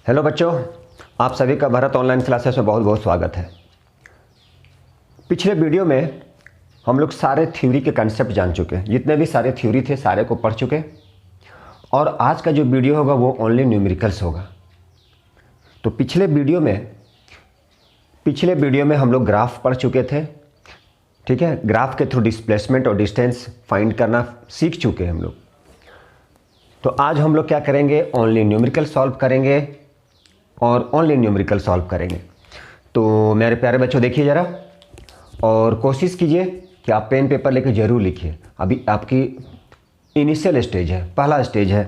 Hello बच्चों, आप सभी का भारत ऑनलाइन क्लासेस में बहुत बहुत स्वागत है। पिछले वीडियो में हम लोग सारे थ्योरी के कंसेप्ट जान चुके हैं, जितने भी सारे थ्योरी थे सारे को पढ़ चुके। और आज का जो वीडियो होगा वो ओनली न्यूमेरिकल्स होगा। तो पिछले वीडियो में हम लोग ग्राफ पढ़ चुके थे, ठीक है। ग्राफ के थ्रू डिस्प्लेसमेंट और डिस्टेंस फाइंड करना सीख चुके हैं हम लोग। तो आज हम लोग क्या करेंगे, ओनली न्यूमेरिकल सॉल्व करेंगे और ओनली न्यूमेरिकल सॉल्व करेंगे। तो मेरे प्यारे बच्चों देखिए ज़रा और कोशिश कीजिए कि आप पेन पेपर लेके ज़रूर लिखिए। अभी आपकी इनिशियल स्टेज है, पहला स्टेज है,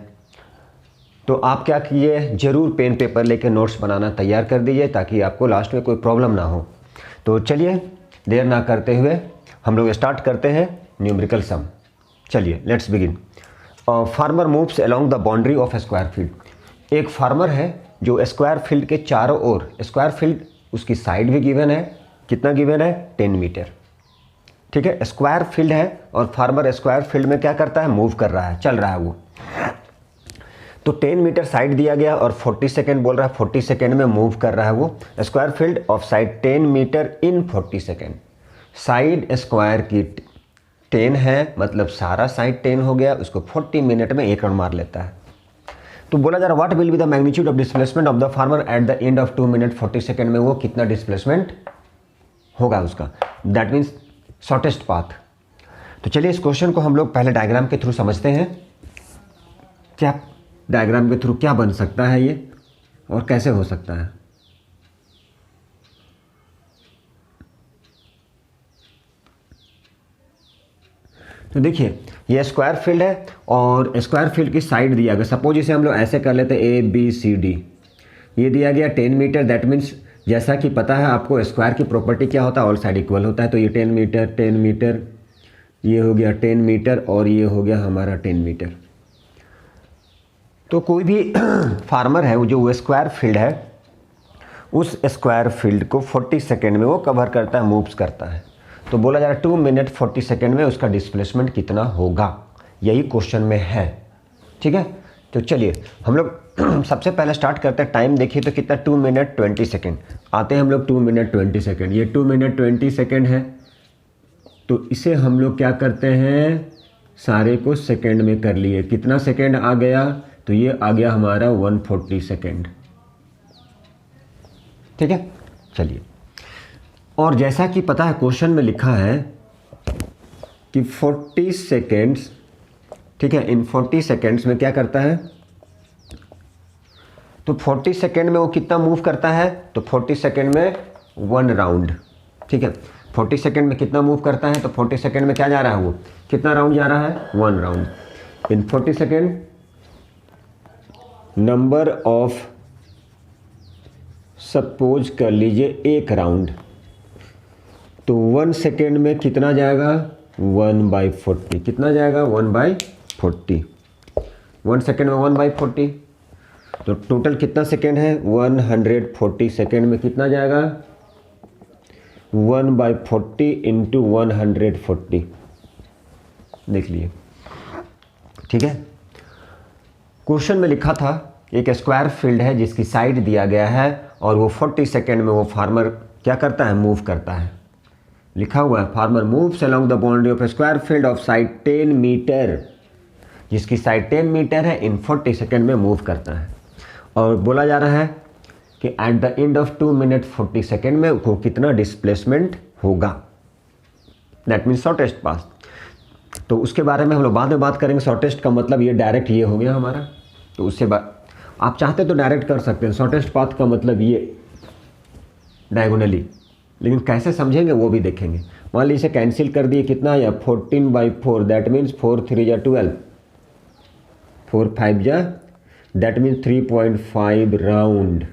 तो आप क्या कीजिए, ज़रूर पेन पेपर लेके नोट्स बनाना तैयार कर दीजिए ताकि आपको लास्ट में कोई प्रॉब्लम ना हो। तो चलिए देर ना करते हुए हम लोग स्टार्ट करते हैं न्यूमेरिकल सम। चलिए let's begin. Farmer moves along the boundary of square field. एक फार्मर है जो स्क्वायर फील्ड के चारों ओर, स्क्वायर फील्ड उसकी साइड भी गिवन है, कितना गिवन है 10 मीटर, ठीक है। स्क्वायर फील्ड है और फार्मर स्क्वायर फील्ड में क्या करता है, मूव कर रहा है, चल रहा है वो। तो 10 मीटर साइड दिया गया और 40 सेकेंड बोल रहा है, 40 सेकेंड में मूव कर रहा है वो। Square field of side 10 metre in 40 second. Side square की 10 है, मतलब सारा साइड 10 हो गया, उसको 40 मिनट में एक राउंड मार लेता है। तो बोला जा रहा what will be the magnitude of displacement of the farmer at the end of 2 minute 40 second में वो कितना डिस्प्लेसमेंट होगा उसका, दैट मीन्स शॉर्टेस्ट पाथ। तो चलिए इस क्वेश्चन को हम लोग पहले डायग्राम के थ्रू समझते हैं। क्या डायग्राम के थ्रू क्या बन सकता है ये और कैसे हो सकता है। तो देखिए ये स्क्वायर फील्ड है और स्क्वायर फील्ड की साइड दिया गया, सपोज इसे हम लोग ऐसे कर लेते हैं ABCD, ये दिया गया 10 मीटर। दैट मीन्स जैसा कि पता है आपको स्क्वायर की प्रॉपर्टी क्या होता है, ऑल साइड इक्वल होता है। तो ये 10 मीटर 10 मीटर, ये हो गया 10 मीटर और ये हो गया हमारा 10 मीटर। तो कोई भी फार्मर है जो स्क्वायर फील्ड है, उस स्क्वायर फील्ड को 40 सेकेंड में वो कवर करता है, मूव्स करता है। तो बोला जा रहा है 2 मिनट 40 सेकेंड में उसका डिस्प्लेसमेंट कितना होगा, यही क्वेश्चन में है, ठीक है। तो चलिए हम लोग सबसे पहले स्टार्ट करते हैं। टाइम देखिए तो कितना, 2 मिनट 20 सेकेंड। आते हैं हम लोग 2 मिनट 20 सेकेंड, ये 2 मिनट 20 सेकेंड है। तो इसे हम लोग क्या करते हैं, सारे को सेकेंड में कर लिए। कितना सेकेंड आ गया, तो ये आ गया हमारा 140 सेकेंड, ठीक है। चलिए, और जैसा कि पता है क्वेश्चन में लिखा है कि 40 सेकेंड्स, ठीक है, इन 40 सेकेंड्स में क्या करता है, तो 40 सेकेंड में वो कितना मूव करता है, तो 40 सेकेंड में 1 राउंड, ठीक है। 40 सेकेंड में कितना मूव करता है, तो 40 सेकेंड में क्या जा रहा है, वो कितना राउंड जा रहा है, 1 round. In 40 second number of, suppose कर लीजिए 1 राउंड, तो 1 सेकेंड में कितना जाएगा, 1/40। कितना जाएगा, 1/40। 1 सेकेंड में 1/40, तो टोटल कितना सेकेंड है, 140 सेकेंड में कितना जाएगा, 1/40 इंटू 140, देख लिए, ठीक है। क्वेश्चन में लिखा था एक स्क्वायर फील्ड है जिसकी साइड दिया गया है और वो 40 सेकेंड में वो फार्मर क्या करता है, मूव करता है। लिखा हुआ है farmer moves along the boundary of square field of side 10 metre, जिसकी साइड 10 मीटर है, इन 40 सेकेंड में मूव करता है। और बोला जा रहा है कि eight the end of 2 minute 40 second में वो कितना डिस्प्लेसमेंट होगा, दैट मीन्स शॉर्टेस्ट पाथ। तो उसके बारे में हम लोग बाद में बात करेंगे। शॉर्टेस्ट का मतलब ये डायरेक्ट ये हो गया हमारा, तो उससे आप चाहते तो डायरेक्ट कर सकते हैं। शॉर्टेस्ट पाथ का मतलब ये डायगोनली, लेकिन कैसे समझेंगे वो भी देखेंगे। मान लीजिए इसे कैंसिल कर दिए, कितना है 14/4, दैट मीन्स 4 3 जा 12, 4 5 जा, दैट मीन्स 3.5 राउंड।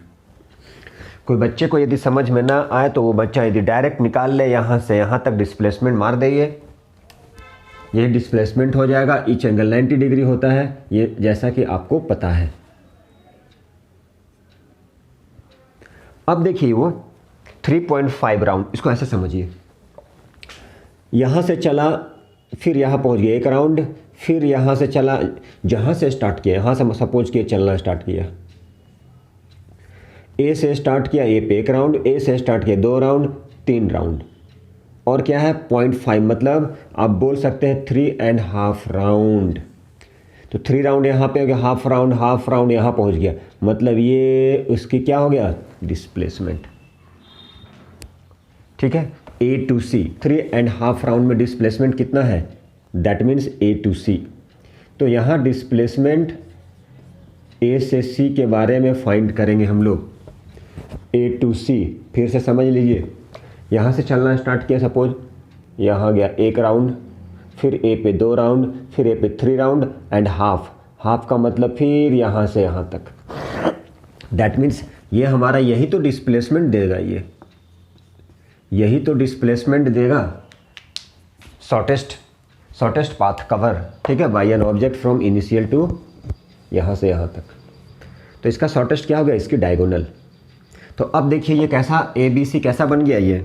कोई बच्चे को यदि समझ में ना आए तो वो बच्चा यदि डायरेक्ट निकाल ले, यहाँ से यहाँ तक डिस्प्लेसमेंट मार दे, ये डिस्प्लेसमेंट हो जाएगा। ईच एंगल 90 डिग्री होता है, ये जैसा कि आपको पता है। अब देखिए वो 3.5 राउंड, इसको ऐसे समझिए, यहाँ से चला फिर यहाँ पहुँच गया 1 राउंड, फिर यहाँ से चला, जहाँ से स्टार्ट किया, यहाँ से सपोज किए चलना स्टार्ट किया, ए से स्टार्ट किया, ए पे 1 राउंड, ए से स्टार्ट किया 2 राउंड, 3 राउंड, और क्या है 0.5, मतलब आप बोल सकते हैं 3.5 राउंड। तो 3 राउंड यहाँ पे हो गया, हाफ राउंड यहाँ पहुँच गया, मतलब ये उसकी क्या हो गया डिस्प्लेसमेंट। ठीक है, ए टू सी 3.5 राउंड में डिस्प्लेसमेंट कितना है, दैट मीन्स ए टू सी। तो यहाँ डिस्प्लेसमेंट ए से सी के बारे में फाइंड करेंगे हम लोग, ए टू सी। फिर से समझ लीजिए, यहाँ से चलना स्टार्ट किया, सपोज यहाँ गया 1 राउंड, फिर ए पे 2 राउंड, फिर ए पे 3 राउंड एंड हाफ का मतलब फिर यहाँ से यहाँ तक। दैट मीन्स ये हमारा यही तो डिस्प्लेसमेंट देगा, यही तो डिस्प्लेसमेंट देगा, शॉर्टेस्ट पाथ कवर। ठीक है, by an object from initial to यहाँ से यहाँ तक। तो इसका शॉर्टेस्ट क्या हो गया, इसकी डायगोनल। तो अब देखिए ये कैसा ए बी सी कैसा बन गया, ये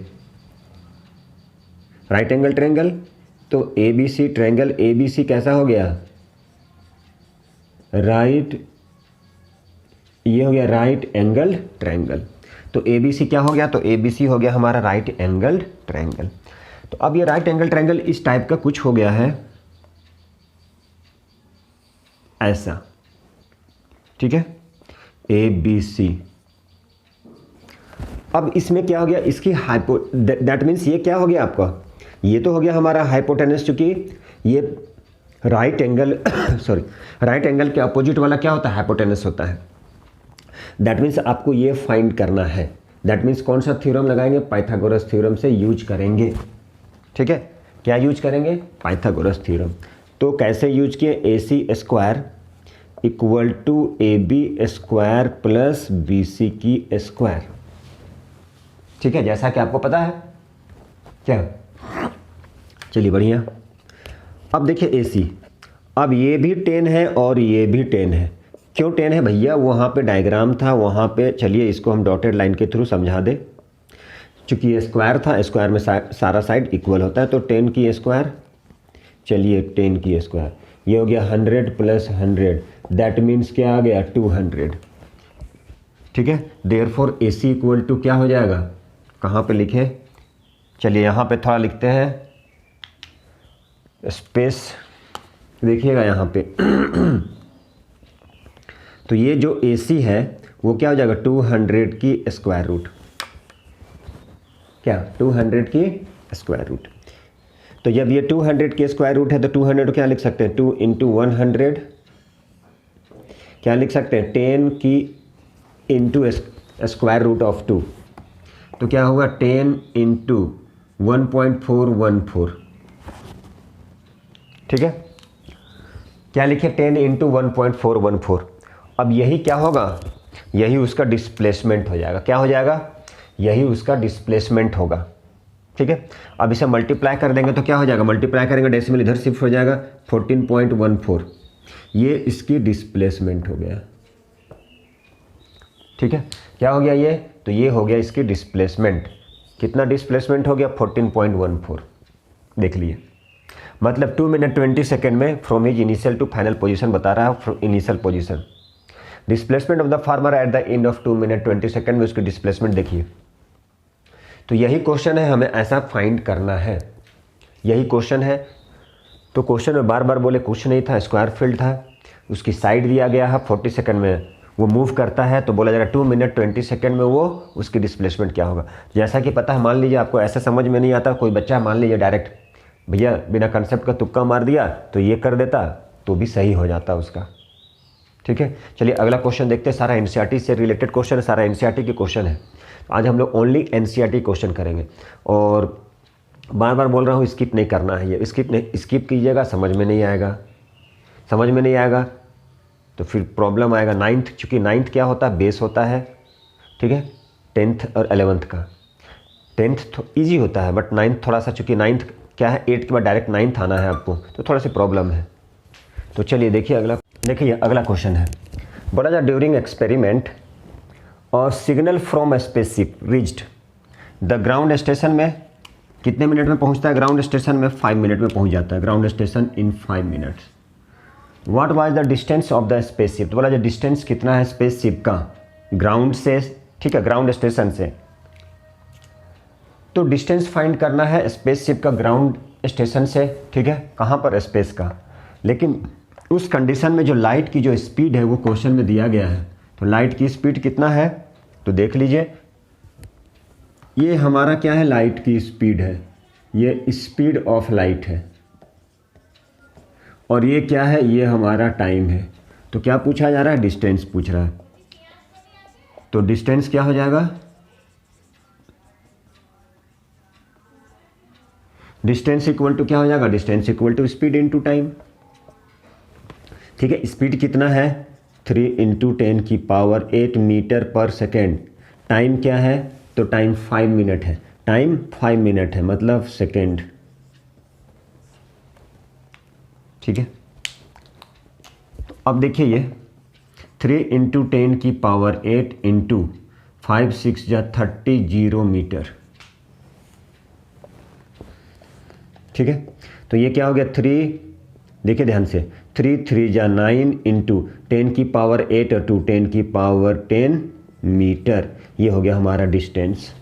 राइट एंगल ट्रायंगल। तो A B C triangle A B C कैसा हो गया, ये हो गया राइट एंगल ट्रायंगल। तो ए बी सी क्या हो गया, तो ए बी सी हो गया हमारा राइट एंगल ट्रायंगल। तो अब ये राइट एंगल ट्रायंगल इस टाइप का कुछ हो गया है ऐसा। ठीक है, ए बी सी। अब इसमें क्या हो गया, इसकी दैट मीन्स ये क्या हो गया आपका, ये तो हो गया हमारा हाइपोटेनस, चूंकि ये राइट एंगल राइट एंगल के अपोजिट वाला क्या होता है, हाइपोटेनस होता है। दैट मीन्स आपको ये फाइंड करना है। दैट मीन्स कौन सा थ्योरम लगाएंगे, पाइथागोरस थ्योरम से यूज करेंगे। ठीक है, क्या यूज करेंगे, पाइथागोरस थ्योरम। तो कैसे यूज किए, A C square equal to A B square plus B C की स्क्वायर। ठीक है, जैसा कि आपको पता है क्या, चलिए बढ़िया। अब देखिए ए सी, अब ये भी 10 है और ये भी 10 है। क्यों 10 है भैया, वहाँ पे डायग्राम था, वहाँ पे चलिए इसको हम डॉटेड लाइन के थ्रू समझा दे। चूँकि ये स्क्वायर था, स्क्वायर में सारा साइड इक्वल होता है, तो 10 की स्क्वायर, चलिए 10 की स्क्वायर, ये हो गया 100 प्लस 100, दैट मीन्स क्या आ गया 200। ठीक है, therefore A C equal to क्या हो जाएगा, कहाँ पे लिखे, चलिए यहाँ पे थोड़ा लिखते हैं, स्पेस देखिएगा यहाँ पे। तो ये जो ए सी है वो क्या हो जाएगा 200 की स्क्वायर रूट, क्या 200 की स्क्वायर रूट। तो जब ये 200 की स्क्वायर रूट है तो 200 क्या लिख सकते हैं, 2 इंटू 100, क्या लिख सकते हैं 10 की इंटू स्क्वायर रूट ऑफ 2, तो क्या होगा 10 इंटू 1.414। ठीक है, क्या लिखे 10 इंटू 1.414। अब यही क्या होगा, यही उसका डिस्प्लेसमेंट हो जाएगा। क्या हो जाएगा, यही उसका डिस्प्लेसमेंट होगा। ठीक है, अब इसे मल्टीप्लाई कर देंगे तो क्या हो जाएगा, मल्टीप्लाई करेंगे डेसिमल इधर शिफ्ट हो जाएगा 14.14, ये इसकी डिस्प्लेसमेंट हो गया। ठीक है, क्या हो गया ये, तो ये हो गया इसकी डिस्प्लेसमेंट। कितना डिस्प्लेसमेंट हो गया 14.14, देख लिए। मतलब 2 मिनट 20 सेकेंड में from his initial to final position बता रहा है, initial position. Displacement of the farmer at the end of 2 minute 20 second में उसकी डिस्प्लेसमेंट देखिए। तो यही क्वेश्चन है, हमें ऐसा फाइंड करना है, यही क्वेश्चन है। तो क्वेश्चन में बार बार बोले कुछ नहीं था, स्क्वायर फील्ड था, उसकी साइड दिया गया है 40 सेकेंड में वो मूव करता है, तो बोला जाएगा 2 मिनट 20 सेकेंड में वो उसकी डिस्प्लेसमेंट क्या होगा। जैसा कि पता है, मान लीजिए आपको ऐसा समझ में नहीं आता, कोई बच्चा मान लीजिए डायरेक्ट भैया बिना कंसेप्ट का तुक्का मार दिया तो ये कर देता, तो भी सही हो जाता उसका। ठीक है, चलिए अगला क्वेश्चन देखते हैं। सारा एनसीईआरटी से रिलेटेड क्वेश्चन है, सारा एनसीईआरटी के क्वेश्चन है। आज हम लोग ओनली एनसीईआरटी क्वेश्चन करेंगे, और बार बार बोल रहा हूँ स्किप नहीं करना है, ये स्किप कीजिएगा, समझ में नहीं आएगा तो फिर प्रॉब्लम आएगा। 9th, चूँकि 9th क्या होता है, बेस होता है। ठीक है, 10th और 11th का, 10th ईजी होता है, बट 9th थोड़ा सा, चूँकि 9th क्या है 8 के बाद डायरेक्ट 9th आना है आपको, तो थोड़ा सी प्रॉब्लम है। तो चलिए देखिए अगला क्वेश्चन है। बोला जा ड्यूरिंग एक्सपेरिमेंट और signal from spaceship reached the ground station में कितने मिनट में पहुंचता है, ग्राउंड स्टेशन में 5 मिनट में पहुंच जाता है, ground station in 5 minutes. What was the distance of the spaceship, तो बोला जो डिस्टेंस कितना है स्पेसशिप का ग्राउंड से ठीक है, ग्राउंड स्टेशन से। तो डिस्टेंस फाइंड करना है स्पेसशिप का ग्राउंड स्टेशन से, ठीक है, कहाँ पर, स्पेस का। लेकिन उस कंडीशन में जो लाइट की जो स्पीड है वो क्वेश्चन में दिया गया है। तो लाइट की स्पीड कितना है, तो देख लीजिए, ये हमारा क्या है, लाइट की स्पीड है, ये स्पीड ऑफ लाइट है, और ये क्या है, ये हमारा टाइम है। तो क्या पूछा जा रहा है, डिस्टेंस पूछ रहा है। तो डिस्टेंस क्या हो जाएगा, डिस्टेंस इक्वल टू क्या हो जाएगा, distance equal to speed into time. ठीक है, स्पीड कितना है, 3 × 10⁸ मीटर पर सेकेंड। टाइम क्या है, तो टाइम 5 मिनट है, टाइम 5 मिनट है, मतलब सेकेंड। ठीक है, तो अब देखिए ये 3 × 10⁸ इंटू 5 6 या 30 मीटर। ठीक है, तो ये क्या हो गया, 3, देखिए ध्यान से, 3 3 या 9 इंटू 10⁸ और 2 10⁻10 मीटर। ये हो गया हमारा डिस्टेंस।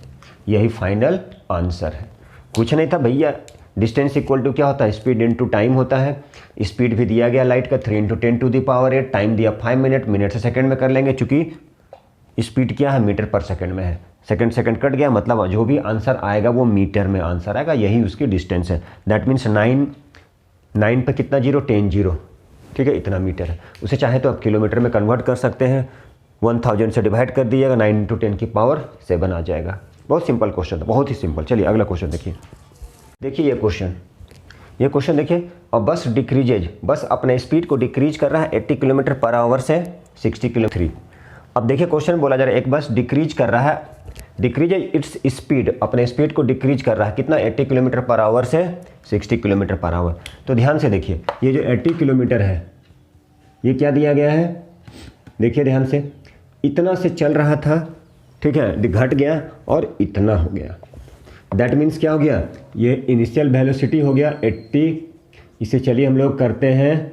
यही फाइनल आंसर है। कुछ नहीं था भैया, डिस्टेंस इक्वल टू क्या होता है, स्पीड इनटू टाइम होता है। स्पीड भी दिया गया लाइट का 3 × 10⁸, टाइम दिया 5 मिनट, मिनट से सेकंड में कर लेंगे, चूंकि स्पीड क्या है, मीटर पर सेकंड में है। सेकंड सेकंड कट गया, मतलब जो भी आंसर आएगा वो मीटर में आंसर आएगा, यही उसकी डिस्टेंस है। दैट मीन्स 9 पे कितना जीरो, 10 जीरो, ठीक है, इतना मीटर है। उसे चाहे तो आप किलोमीटर में कन्वर्ट कर सकते हैं, 1000 से डिवाइड कर दीजिएगा, 9 × 10⁻7 आ जाएगा। बहुत सिंपल क्वेश्चन था, बहुत ही सिंपल। चलिए अगला क्वेश्चन देखिए। देखिए ये क्वेश्चन देखिए, और बस डिक्रीजेज, बस अपने स्पीड को डिक्रीज कर रहा है 80 km/h से 60 km/h। अब देखिए क्वेश्चन बोला जा रहा है, एक बस डिक्रीज कर रहा है, डिक्रीजेज इट्स स्पीड, अपने स्पीड को डिक्रीज कर रहा है, कितना, 80 km/h से 60 km/h। तो ध्यान से देखिए, ये जो 80 किलोमीटर है, ये क्या दिया गया है, देखिए ध्यान से, इतना से चल रहा था, ठीक है, घट गया और इतना हो गया। दैट मीन्स क्या हो गया, ये इनिशियल वेलोसिटी हो गया 80, इसे चलिए हम लोग करते हैं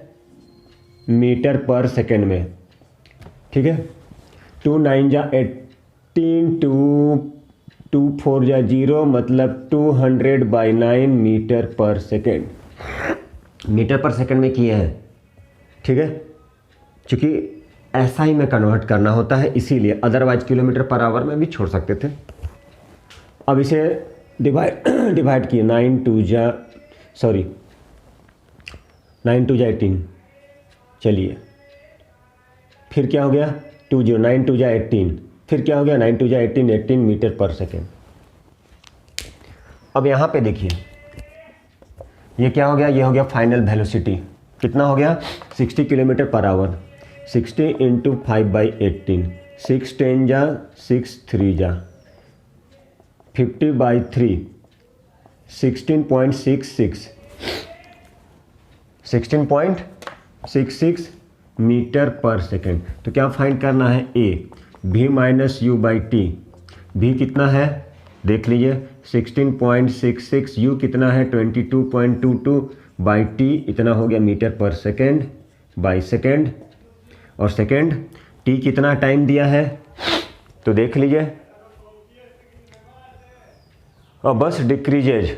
मीटर पर सेकेंड में। ठीक है, 2 9 जा 18, 2 4 जा 0, मतलब 200/9 मीटर पर सेकेंड। मीटर पर सेकेंड में किए हैं, ठीक है, क्योंकि ऐसा ही में कन्वर्ट करना होता है इसीलिए, अदरवाइज km/h में भी छोड़ सकते थे। अब इसे डिवाइड किए, 9 2 जा 18, चलिए फिर क्या हो गया, 2 0, 9 2 जा 18, फिर क्या हो गया, 9 2 जा 18, 18 मीटर पर सेकेंड। अब यहाँ पे देखिए, ये क्या हो गया, ये हो गया फाइनल वेलोसिटी, कितना हो गया, 60 km/h। 60 × 5/18, 6 10 जा 6 3 जा 50/3, 16.66 मीटर पर सेकेंड। तो क्या फाइंड करना है, ए v - u/t। v कितना है, देख लीजिए, 16.66, u कितना है, 22.22/t, इतना हो गया मीटर पर सेकेंड बाई सेकेंड, और सेकेंड t कितना टाइम दिया है, तो देख लीजिए, और bus decreases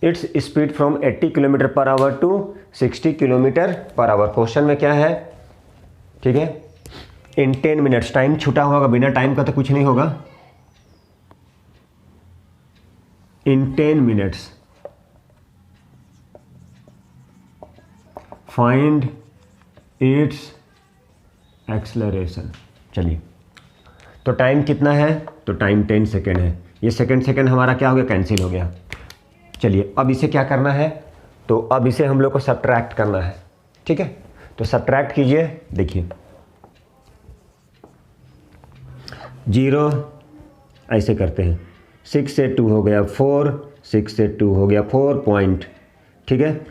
its speed from 80 km/h to 60 km/h। Question में क्या है, ठीक है, इन 10 मिनट्स, टाइम छूटा होगा, बिना टाइम का तो कुछ नहीं होगा। इन 10 मिनट्स फाइंड इट्स एक्सेलरेशन। चलिए, तो टाइम कितना है, तो टाइम 10 सेकेंड है, ये सेकेंड हमारा क्या हो गया, कैंसिल हो गया। चलिए अब इसे क्या करना है, तो अब इसे हम लोग को सब्ट्रैक्ट करना है, ठीक है, तो सब्ट्रैक्ट कीजिए। देखिए 0, ऐसे करते हैं, 6 से 2 हो गया 4, 6 से 2 हो गया 4 पॉइंट, ठीक है।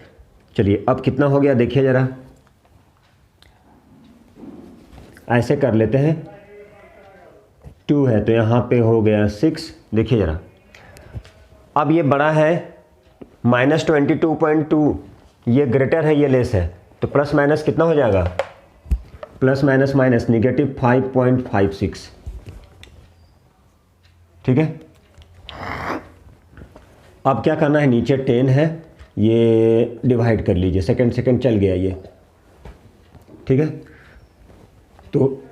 चलिए अब कितना हो गया, देखिए ज़रा, ऐसे कर लेते हैं, 2 है तो यहाँ पे हो गया 6, देखिए ज़रा। अब ये बड़ा है -22.2, ये ग्रेटर है, ये लेस है, तो प्लस माइनस कितना हो जाएगा, प्लस माइनस -5.56, ठीक है। अब क्या करना है, नीचे 10 है, ये डिवाइड कर लीजिए, सेकंड सेकंड चल गया ये, ठीक है। तो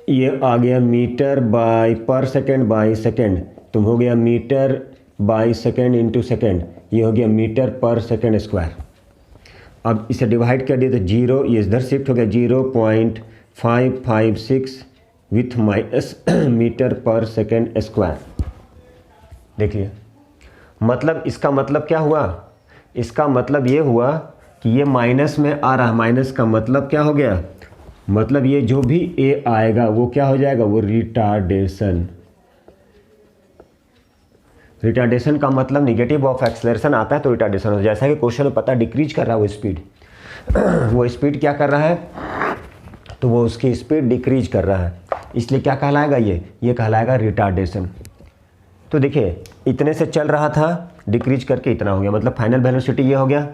ये आ गया मीटर बाय पर सेकंड बाय सेकंड, तो हो गया metre by second into second, ये हो गया मीटर पर सेकंड स्क्वायर। अब इसे डिवाइड कर दिए तो 0, ये इधर शिफ्ट हो गया 0.556 विथ माइनस मीटर पर सेकंड स्क्वायर। देखिए, मतलब इसका मतलब क्या हुआ, इसका मतलब ये हुआ कि ये माइनस में आ रहा है। माइनस का मतलब क्या हो गया, मतलब ये जो भी ए आएगा वो क्या हो जाएगा, वो रिटार्डेशन। रिटार्डेशन का मतलब निगेटिव ऑफ एक्सेलरेशन आता है तो रिटार्डेशन हो, जैसा कि क्वेश्चन में पता डिक्रीज कर रहा है वो स्पीड वो स्पीड क्या कर रहा है, तो वो उसकी स्पीड डिक्रीज कर रहा है, इसलिए क्या कहलाएगा, ये कहलाएगा रिटार्डेशन। तो देखिए, इतने से चल रहा था, डिक्रीज करके इतना हो गया, मतलब फाइनल वेलोसिटी ये हो गया।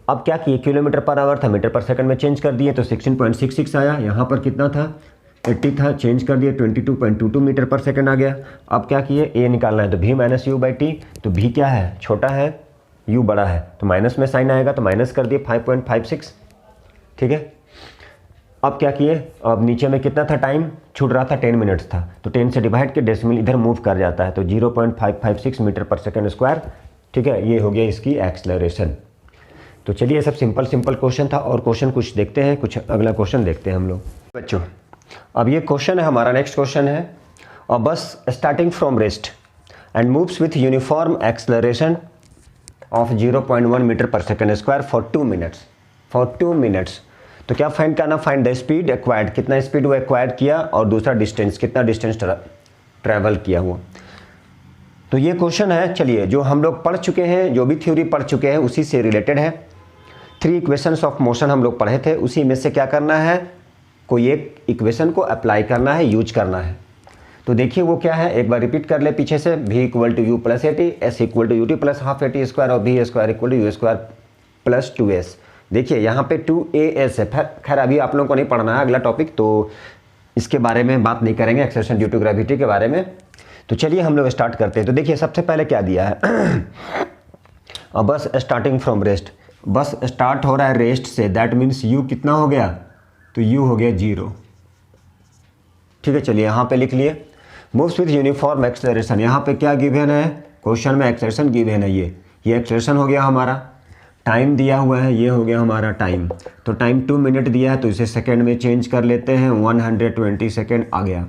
अब क्या किए, किलोमीटर पर आवर था, मीटर पर सेकंड में चेंज कर दिए तो 16.66 आया। यहाँ पर कितना था, 80 था, चेंज कर दिए 22.22 मीटर पर सेकंड आ गया। अब क्या किए, ए निकालना है तो v minus you by T, तो v क्या है, छोटा है, u बड़ा है, तो माइनस में साइन आएगा, तो माइनस कर दिए 5.56, ठीक है। अब क्या किए, अब नीचे में कितना था, टाइम छूट रहा था 10 मिनट्स था, तो 10 से डिवाइड के डेसिमल इधर मूव कर जाता है, तो 0.556 मीटर पर सेकंड स्क्वायर, ठीक है। ये हो गया इसकी एक्सेलरेशन। तो चलिए, ये सब सिंपल क्वेश्चन था, और क्वेश्चन कुछ देखते हैं, कुछ अगला क्वेश्चन देखते हैं हम लोग बच्चों। अब ये क्वेश्चन है हमारा, नेक्स्ट क्वेश्चन है, a bus starting from rest and moves with uniform acceleration of 0.1 metre पर सेकंड स्क्वायर फॉर 2 मिनट्स। तो क्या फाइंड करना, फाइंड द स्पीड एक्वायर्ड, कितना स्पीड वो एक्वायर किया, और दूसरा डिस्टेंस, कितना डिस्टेंस ट्रैवल किया हुआ। तो ये क्वेश्चन है, चलिए, जो हम लोग पढ़ चुके हैं, जो भी थ्योरी पढ़ चुके हैं उसी से रिलेटेड है। 3 इक्वेशंस ऑफ मोशन हम लोग पढ़े थे, उसी में से क्या करना है, कोई एक इक्वेशन को अप्लाई करना है, यूज करना है। तो देखिए वो क्या है, एक बार रिपीट कर ले पीछे से, v equal to u plus a t, s equal to u t plus half a t square, और v square equal to u square plus 2s। देखिए यहाँ पे 2as है, खैर अभी आप लोगों को नहीं पढ़ना है, अगला टॉपिक तो इसके बारे में बात नहीं करेंगे, एक्सेलरेशन ड्यू टू ग्रेविटी के बारे में। तो चलिए हम लोग स्टार्ट करते हैं। तो देखिए सबसे पहले क्या दिया है अब बस स्टार्टिंग फ्रॉम रेस्ट, बस स्टार्ट हो रहा है रेस्ट से, दैट मीन्स u कितना हो गया, तो u हो गया 0, ठीक है। चलिए यहाँ पे लिख लिए, मूव्स विथ यूनिफॉर्म एक्सेलरेशन, यहाँ पे क्या गिवन है, क्वेश्चन में एक्सेलरेशन गिवन है, ये एक्सेलरेशन हो गया हमारा। टाइम दिया हुआ है, ये हो गया हमारा टाइम, तो टाइम 2 मिनट दिया है, तो इसे सेकंड में चेंज कर लेते हैं, 120 सेकंड आ गया।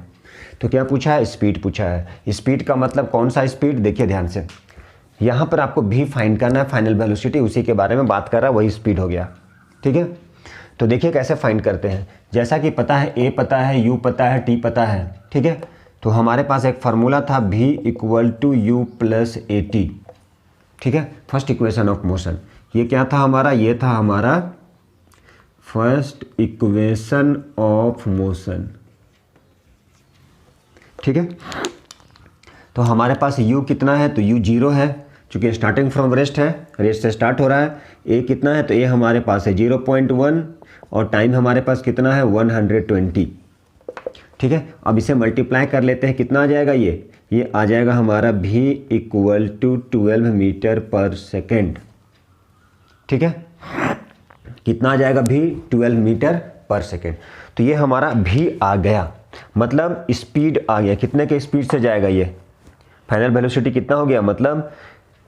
तो क्या पूछा है, स्पीड पूछा है। स्पीड का मतलब कौन सा स्पीड, देखिए ध्यान से, यहाँ पर आपको भी फाइंड करना है, फाइनल वेलोसिटी उसी के बारे में बात कर रहा है, वही स्पीड हो गया, ठीक है। तो देखिए कैसे फाइंड करते हैं, जैसा कि पता है a पता है, u पता है, t पता है, ठीक है। तो हमारे पास एक फार्मूला था v equal to u plus a t, ठीक है, फर्स्ट इक्वेशन ऑफ मोशन। ये क्या था हमारा, ये था हमारा फर्स्ट इक्वेशन ऑफ मोशन, ठीक है। तो हमारे पास u कितना है, तो u 0 है, चूँकि स्टार्टिंग फ्रॉम रेस्ट है, रेस्ट से स्टार्ट हो रहा है। a कितना है, तो a हमारे पास है 0.1, और टाइम हमारे पास कितना है 120, ठीक है। अब इसे मल्टीप्लाई कर लेते हैं, कितना आ जाएगा, ये आ जाएगा हमारा v इक्वल टू 12 मीटर पर सेकेंड, ठीक है। कितना आ जाएगा v, 12 मीटर पर सेकेंड। तो ये हमारा v आ गया, मतलब स्पीड आ गया, कितने के स्पीड से जाएगा, ये फाइनल वेलोसिटी कितना हो गया, मतलब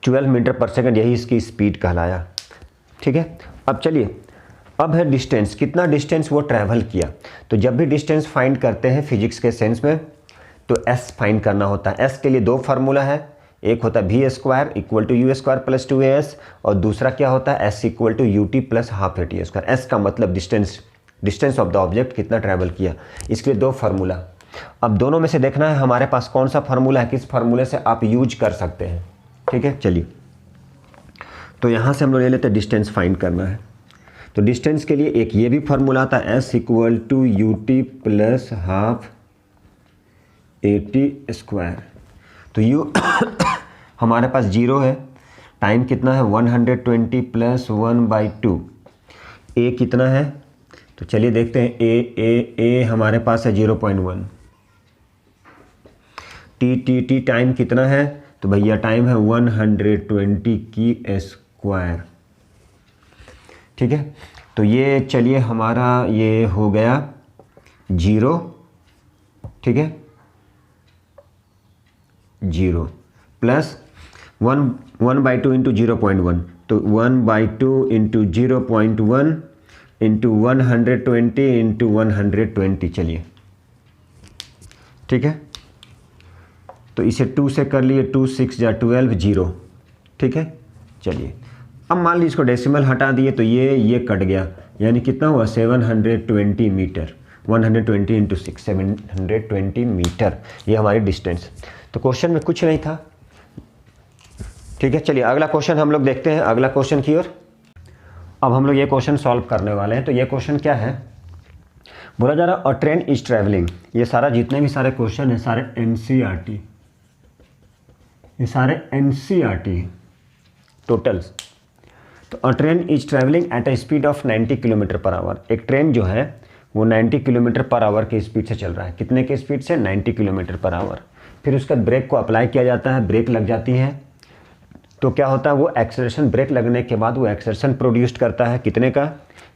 12 मीटर पर सेकेंड, यही इसकी स्पीड कहलाया, ठीक है। अब चलिए, अब है डिस्टेंस, कितना डिस्टेंस वो ट्रैवल किया। तो जब भी डिस्टेंस फाइंड करते हैं फिजिक्स के सेंस में, तो s फाइंड करना होता है। s के लिए 2 फार्मूला है, एक होता है v square equal to u square plus 2as, और दूसरा क्या होता है s equal to u t plus half a t square. s का मतलब डिस्टेंस ऑफ द ऑब्जेक्ट, कितना ट्रैवल किया, इसके लिए 2 फार्मूला। अब दोनों में से देखना है हमारे पास कौन सा फार्मूला है, किस फार्मूले से आप यूज कर सकते हैं, ठीक है। चलिए, तो यहाँ से हम लोग ले लेते हैं, डिस्टेंस फाइंड करना है। तो डिस्टेंस के लिए एक ये भी फार्मूला आता है, s equal to u t plus half a t square. तो u हमारे पास 0 है, टाइम कितना है 120 प्लस 1/2, a कितना है, तो चलिए देखते हैं, a हमारे पास है 0.1, t टी टाइम कितना है, तो भैया टाइम है 120 की स्क्वायर। ठीक है, तो ये चलिए हमारा ये हो गया 0, ठीक है, 0 प्लस 1/2 इंटू 0.1, तो 1/2 इंटू 0.1 इंटू 120 इंटू 120, चलिए ठीक है। तो इसे 2 से कर लिए, 2 6 या 12 0, ठीक है। चलिए अब मान लीजिए इसको डेसिमल हटा दिए तो ये कट गया, यानी कितना हुआ 720 मीटर। 120 इंटू 6 720 मीटर, ये हमारी डिस्टेंस। तो क्वेश्चन में कुछ नहीं था, ठीक है। चलिए अगला क्वेश्चन हम लोग देखते हैं, अगला क्वेश्चन की ओर। अब हम लोग ये क्वेश्चन सॉल्व करने वाले हैं। तो ये क्वेश्चन क्या है, बोला जा रहा अ ट्रेन इज ट्रैवलिंग। ये सारा जितने भी सारे क्वेश्चन है सारे एनसीईआरटी, ये सारे एनसीईआरटी टोटल्स। तो अ train is travelling at a speed of 90 kilometre per hour. एक ट्रेन जो है वो 90 किलोमीटर पर आवर की स्पीड से चल रहा है। कितने के स्पीड से, 90 किलोमीटर पर आवर। फिर उसका ब्रेक को अप्लाई किया जाता है, ब्रेक लग जाती है, तो क्या होता है वो एक्सेलरेशन, ब्रेक लगने के बाद वो एक्सेलरेशन प्रोड्यूस करता है, कितने का,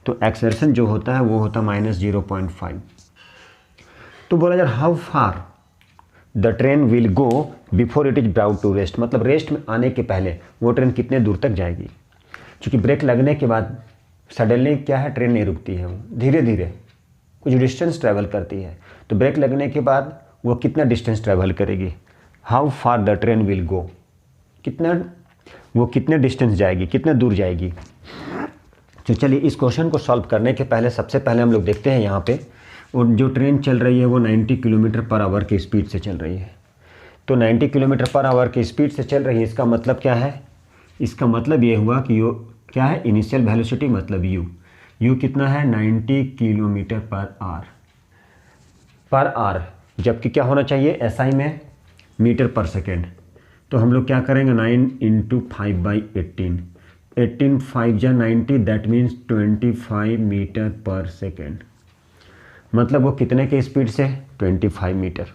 तो एक्सेलरेशन जो होता है वो होता है -0.5। तो बोला यार how far the train will go before it is brought to rest, मतलब रेस्ट में आने के पहले वो ट्रेन कितने दूर तक जाएगी। क्योंकि ब्रेक लगने के बाद सडनली क्या है, ट्रेन नहीं रुकती है, वो धीरे धीरे कुछ डिस्टेंस ट्रैवल करती है। तो ब्रेक लगने के बाद वो कितना डिस्टेंस ट्रैवल करेगी, how far the train will गो, कितना वो कितने डिस्टेंस जाएगी, कितने दूर जाएगी। तो चलिए इस क्वेश्चन को सॉल्व करने के पहले सबसे पहले हम लोग देखते हैं यहाँ पे, और जो ट्रेन चल रही है वो 90 किलोमीटर पर आवर की स्पीड से चल रही है। तो 90 किलोमीटर पर आवर की स्पीड से चल रही है, इसका मतलब क्या है, इसका मतलब ये हुआ कि यो क्या है, इनिशियल वेलोसिटी मतलब यू कितना है 90 किलोमीटर पर आवर, जबकि क्या होना चाहिए एसआई में मीटर पर सेकेंड। तो हम लोग क्या करेंगे 9 इंटू 5/18, 18 5 जा 90, दैट मीन्स 25 मीटर पर सेकेंड। मतलब वो कितने के स्पीड से, 25 मीटर,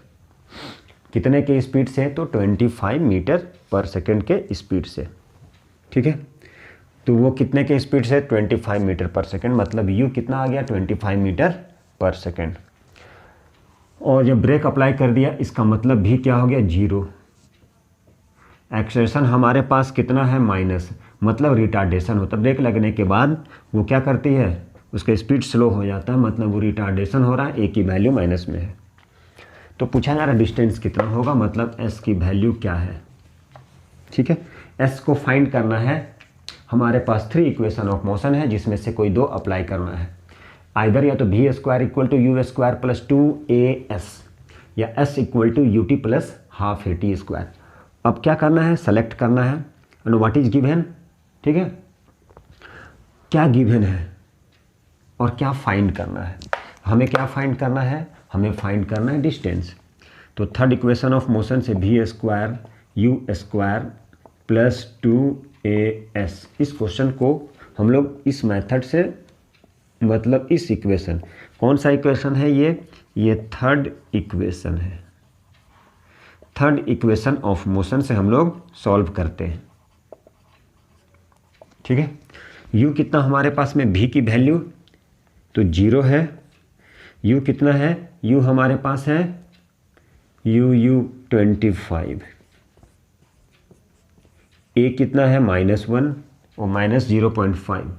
कितने के स्पीड से, तो 25 मीटर पर सेकेंड के स्पीड से, ठीक है। तो वो कितने के स्पीड से, 25 मीटर पर सेकेंड, मतलब यू कितना आ गया 25 मीटर पर सेकेंड। और जब ब्रेक अप्लाई कर दिया इसका मतलब भी क्या हो गया 0। एक्सेलरेशन हमारे पास कितना है माइनस, मतलब रिटार्डेशन होता है। ब्रेक लगने के बाद वो क्या करती है, उसका स्पीड स्लो हो जाता है, मतलब वो रिटार्डेशन हो रहा है, ए की वैल्यू माइनस में है। तो पूछा जा रहा है डिस्टेंस कितना होगा, मतलब एस की वैल्यू क्या है, ठीक है। एस को फाइंड करना है, हमारे पास 3 इक्वेशन ऑफ मोशन है जिसमें से कोई 2 अप्लाई करना है। आइदर या तो v² = u² + 2as या s = ut + ½ at²। अब क्या करना है, सेलेक्ट करना है एंड व्हाट इज गिवन, ठीक है, क्या गिवन है और क्या फाइंड करना है। हमें क्या फाइंड करना है, हमें फाइंड करना है डिस्टेंस। तो थर्ड इक्वेशन ऑफ मोशन से v² u² + 2as, इस क्वेश्चन को हम लोग इस मेथड से, मतलब इस इक्वेशन, कौन सा इक्वेशन है ये थर्ड इक्वेशन है। थर्ड इक्वेशन ऑफ मोशन से हम लोग सॉल्व करते हैं, ठीक है। u कितना हमारे पास में, v की वैल्यू तो 0 है, u कितना है, u हमारे पास है u 25, a कितना है -1 और -0.5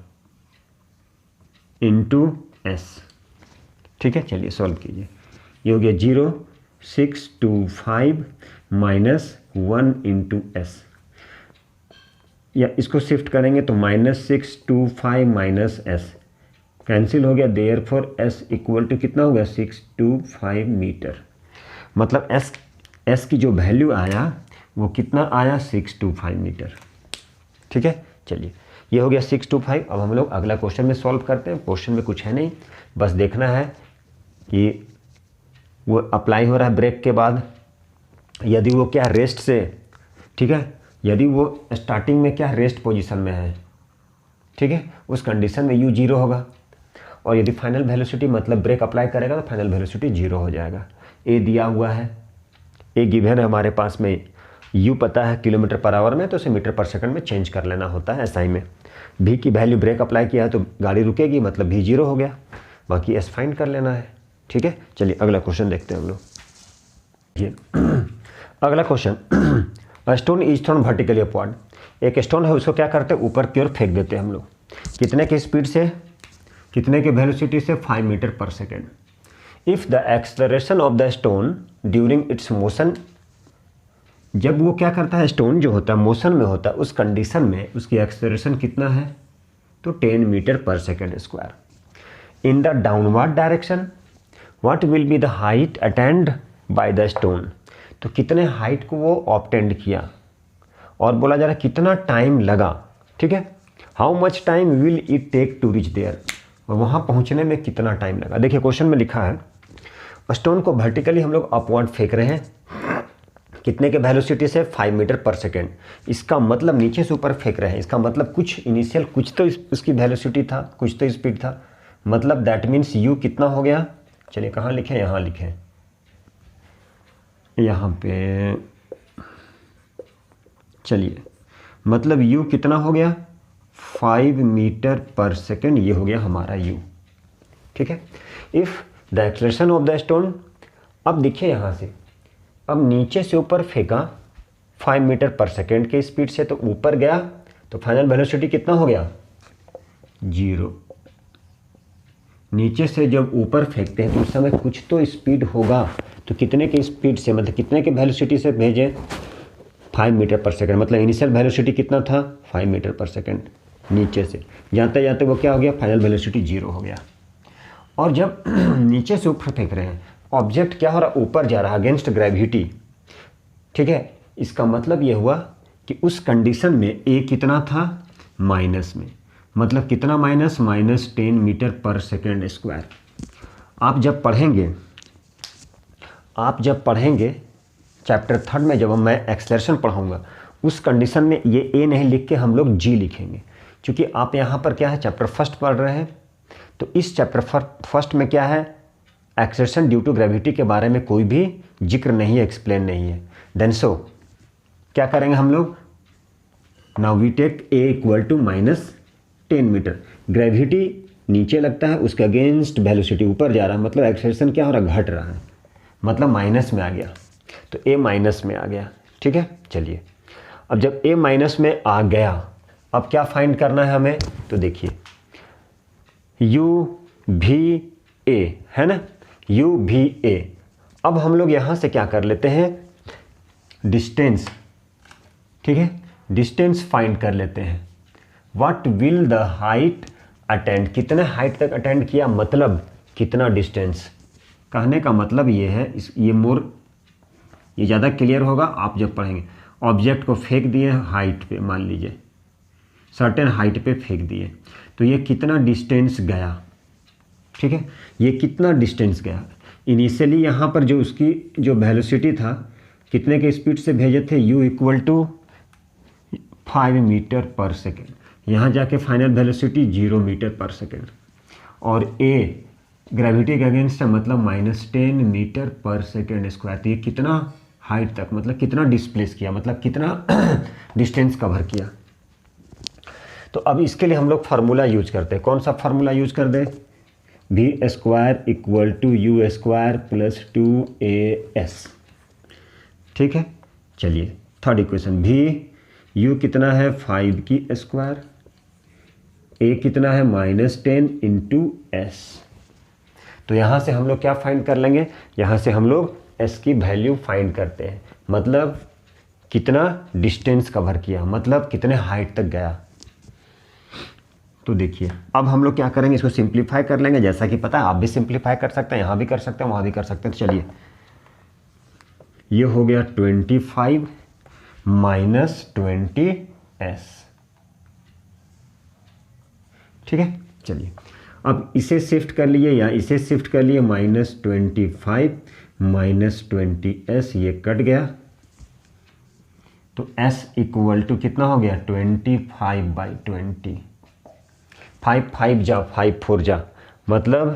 इंटू एस, ठीक है। चलिए सॉल्व कीजिए, ये हो गया 0 6 2 5 -1 इंटू एस, या इसको शिफ्ट करेंगे तो -6 2 5 -s कैंसिल हो गया, देयरफॉर s = कितना हो गया 6 2 5 मीटर। मतलब s की जो वैल्यू आया वो कितना आया 6 2 5 मीटर, ठीक है। चलिए ये हो गया 6 2 5। अब हम लोग अगला क्वेश्चन में सॉल्व करते हैं। क्वेश्चन में कुछ है नहीं, बस देखना है कि वो अप्लाई हो रहा है ब्रेक के बाद, यदि वो क्या रेस्ट से, ठीक है, यदि वो स्टार्टिंग में क्या रेस्ट पोजीशन में है, ठीक है, उस कंडीशन में u 0 होगा, और यदि फाइनल वेलोसिटी मतलब ब्रेक अप्लाई करेगा तो फाइनल वेलोसिटी 0 हो जाएगा। a दिया हुआ है, ए गिवन है हमारे पास में, यू पता है किलोमीटर पर आवर में, तो उसे मीटर पर सेकंड में चेंज कर लेना होता है एसआई में। भी की वैल्यू ब्रेक अप्लाई किया है तो गाड़ी रुकेगी, मतलब भी 0 हो गया, बाकी एस फाइंड कर लेना है। ठीक है, चलिए अगला क्वेश्चन देखते हैं हम लोग। ये अगला question, stone is thrown vertically upward. एक स्टोन है, उसको क्या करते हैं, ऊपर की ओर फेंक देते हैं हम लोग। कितने की स्पीड से, कितने की वेलोसिटी से, 5 मीटर पर second. If the acceleration of the stone during its motion, जब वो क्या करता है, स्टोन जो होता है मोशन में होता है, उस कंडीशन में उसकी एक्सेलरेशन कितना है, तो 10 मीटर पर second square. In the downward direction what will be the height attend by the stone. तो कितने हाइट को वो ऑब्टेंड किया, और बोला जा रहा है कितना टाइम लगा। ठीक है, how much time will it take to reach there, और वहाँ पहुँचने में कितना टाइम लगा। देखिए क्वेश्चन में लिखा है स्टोन को वर्टिकली हम लोग अपवर्ड फेंक रहे हैं, कितने के वेलोसिटी से, 5 मीटर पर सेकेंड। इसका मतलब नीचे से ऊपर फेंक रहे हैं, इसका मतलब कुछ इनिशियल कुछ तो इसकी वेलोसिटी था, कुछ तो स्पीड था, मतलब दैट मीन्स यू कितना हो गया। चलिए कहाँ लिखें, यहाँ लिखें, यहाँ पे चलिए, मतलब यू कितना हो गया, 5 मीटर पर सेकेंड, ये हो गया हमारा यू। ठीक है, if the acceleration of the stone, अब देखिए यहाँ से, अब नीचे से ऊपर फेंका 5 मीटर पर सेकेंड के स्पीड से, तो ऊपर गया तो फाइनल वेलोसिटी कितना हो गया, 0। नीचे से जब ऊपर फेंकते हैं तो उस समय कुछ तो स्पीड होगा, तो कितने के स्पीड से, मतलब कितने के वेलोसिटी से भेजें, 5 मीटर पर सेकेंड, मतलब इनिशियल वेलोसिटी कितना था, 5 मीटर पर सेकेंड। नीचे से जाते जाते वो क्या हो गया, फाइनल वेलोसिटी 0 हो गया। और जब नीचे से ऊपर फेंक रहे हैं, ऑब्जेक्ट क्या हो रहा, ऊपर जा रहा है अगेंस्ट ग्रेविटी। ठीक है, इसका मतलब ये हुआ कि उस कंडीशन में ए कितना था, माइनस में, मतलब कितना माइनस, -10 मीटर पर सेकेंड स्क्वायर। आप जब पढ़ेंगे चैप्टर 3 में, जब मैं एक्सेलरेशन पढ़ाऊंगा, उस कंडीशन में ये ए नहीं लिख के हम लोग जी लिखेंगे, क्योंकि आप यहाँ पर क्या है, चैप्टर 1 पढ़ रहे हैं, तो इस चैप्टर 1 में क्या है, एक्सेलरेशन ड्यू टू ग्रेविटी के बारे में कोई भी जिक्र नहीं है, एक्सप्लेन नहीं है। देन सो क्या करेंगे हम लोग, now we take a equal to -10 metre. Gravity नीचे लगता है, उसके अगेंस्ट वेलोसिटी ऊपर जा रहा है, मतलब एक्सेलरेशन क्या हो रहा है, घट रहा है, मतलब माइनस में आ गया, तो ए माइनस में आ गया। ठीक है, चलिए अब जब ए माइनस में आ गया, अब क्या फाइंड करना है हमें, तो देखिए यू भी ए है ना, यू भी ए। अब हम लोग यहाँ से क्या कर लेते हैं, डिस्टेंस। ठीक है, डिस्टेंस फाइंड कर लेते हैं। What will the height attend, कितने हाइट तक अटेंड किया, मतलब कितना डिस्टेंस। कहने का मतलब ये है, ये ज़्यादा क्लियर होगा आप जब पढ़ेंगे। ऑब्जेक्ट को फेंक दिए हाइट पे, मान लीजिए सर्टेन हाइट पे फेंक दिए, तो ये कितना डिस्टेंस गया। ठीक है, ये कितना डिस्टेंस गया, इनिशियली यहाँ पर जो उसकी जो वेलोसिटी था, कितने के स्पीड से भेजे थे, u इक्वल टू 5 मीटर पर सेकेंड, यहाँ जाके फाइनल वेलोसिटी 0 मीटर पर सेकेंड, और a ग्रेविटी के अगेंस्ट है, मतलब -10 मीटर पर सेकेंड स्क्वायर। तो ये कितना हाइट तक, मतलब कितना डिस्प्लेस किया, मतलब कितना डिस्टेंस कवर किया। तो अब इसके लिए हम लोग फार्मूला यूज करते हैं। कौन सा फार्मूला यूज कर दे, v square equal to u square plus 2as। ठीक है, चलिए थर्ड इक्वेशन, v u कितना है 5 की स्क्वायर, a कितना है -10 इंटू s। तो यहाँ से हम लोग क्या फाइंड कर लेंगे, यहाँ से हम लोग s की वैल्यू फाइंड करते हैं, मतलब कितना डिस्टेंस कवर किया, मतलब कितने हाइट तक गया। तो देखिए अब हम लोग क्या करेंगे, इसको सिंप्लीफाई कर लेंगे। जैसा कि पता है आप भी सिंप्लीफाई कर सकते हैं, यहाँ भी कर सकते हैं, वहाँ भी कर सकते हैं। तो चलिए ये हो गया 25 माइनस 20s। ठीक है, चलिए अब इसे शिफ्ट कर लिए या इसे शिफ्ट कर लिए, -25 माइनस 20s, ये कट गया, तो s इक्वल टू कितना हो गया 25/20। 5 5 जा 5 4 जा, मतलब